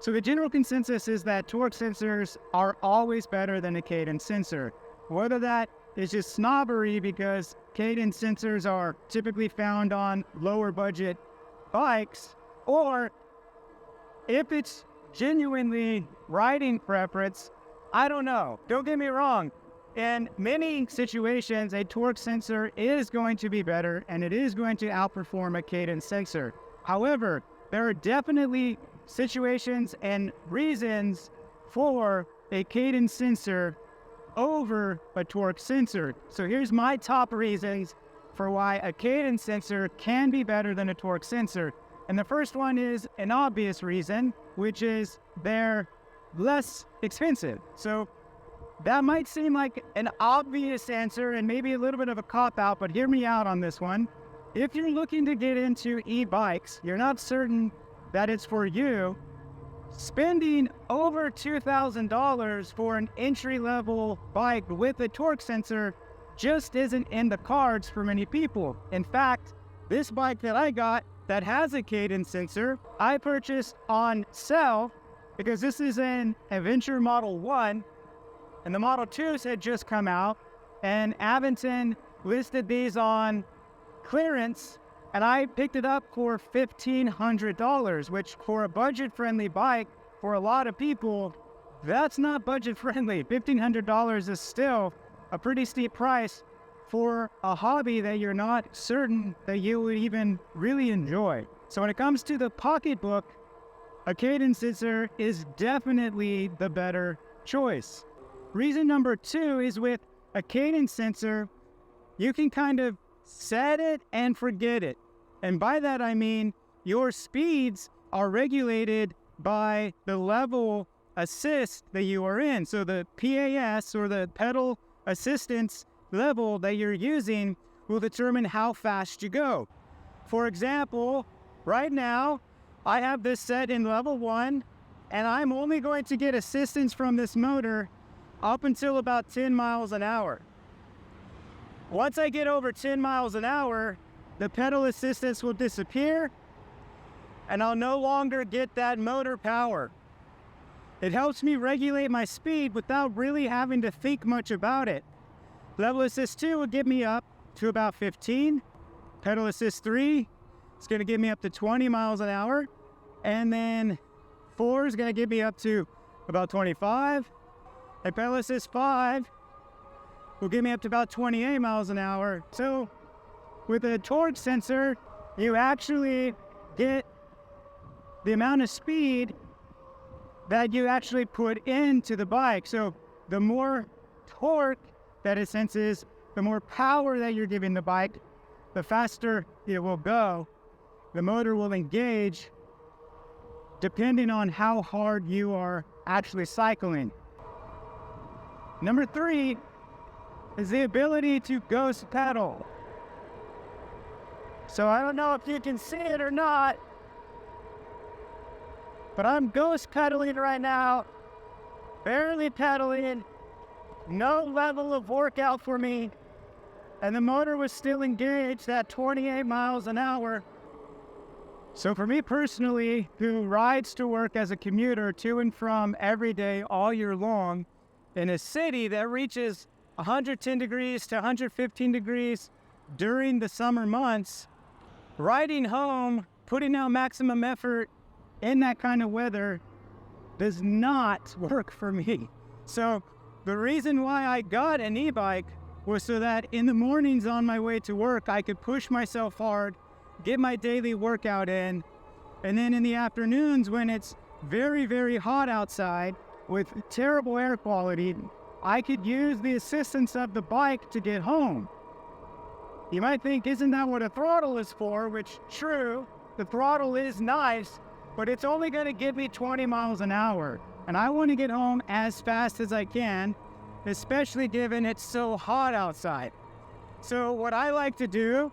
So the general consensus is that torque sensors are always better than a cadence sensor. Whether that is just snobbery because cadence sensors are typically found on lower budget bikes, or if it's genuinely riding preference, I don't know. Don't get me wrong. In many situations, a torque sensor is going to be better and it is going to outperform a cadence sensor. However, there are definitely situations and reasons for a cadence sensor over a torque sensor. So here's my top reasons for why a cadence sensor can be better than a torque sensor. And the first one is an obvious reason, which is they're less expensive. So that might seem like an obvious answer and maybe a little bit of a cop-out, but hear me out on this one. If you're looking to get into e-bikes, you're not certain that it's for you, spending over $2,000 for an entry-level bike with a torque sensor just isn't in the cards for many people. In fact, this bike that I got that has a cadence sensor, I purchased on sale because this is an Adventure Model 1, and the Model 2s had just come out, and Aventon listed these on clearance, and I picked it up for $1,500, which for a budget-friendly bike, for a lot of people, that's not budget-friendly. $1,500 is still a pretty steep price for a hobby that you're not certain that you would even really enjoy. So when it comes to the pocketbook, a cadence sensor is definitely the better choice. Reason number two is with a cadence sensor, you can kind of set it and forget it. And by that I mean your speeds are regulated by the level assist that you are in. So the PAS, or the pedal assistance level that you're using, will determine how fast you go. For example, right now I have this set in level 1, and I'm only going to get assistance from this motor up until about 10 miles an hour. Once I get over 10 miles an hour, the pedal assistance will disappear and I'll no longer get that motor power. It helps me regulate my speed without really having to think much about it. Level Assist 2 will get me up to about 15. Pedal Assist 3 is going to get me up to 20 miles an hour. And then 4 is going to get me up to about 25. And Pedal Assist 5 will get me up to about 28 miles an hour. So with a torque sensor, you actually get the amount of speed that you actually put into the bike. So the more torque that it senses, the more power that you're giving the bike, the faster it will go. The motor will engage depending on how hard you are actually cycling. Number 3 is the ability to ghost pedal. So I don't know if you can see it or not, but I'm ghost pedaling right now, barely pedaling, no level of workout for me, and the motor was still engaged at 28 miles an hour. So for me personally, who rides to work as a commuter to and from every day all year long, in a city that reaches 110 degrees to 115 degrees during the summer months, riding home, putting out maximum effort in that kind of weather does not work for me. So the reason why I got an e-bike was so that in the mornings on my way to work, I could push myself hard, get my daily workout in, and then in the afternoons when it's very, very hot outside with terrible air quality, I could use the assistance of the bike to get home. You might think, isn't that what a throttle is for? Which, true, the throttle is nice, but it's only going to give me 20 miles an hour. And I want to get home as fast as I can, especially given it's so hot outside. So what I like to do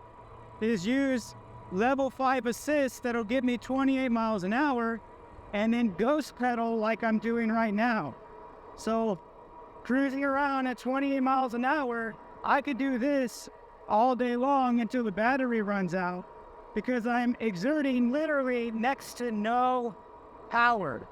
is use level 5 assist that'll give me 28 miles an hour, and then ghost pedal like I'm doing right now. So cruising around at 28 miles an hour, I could do this all day long until the battery runs out, because I'm exerting literally next to no power.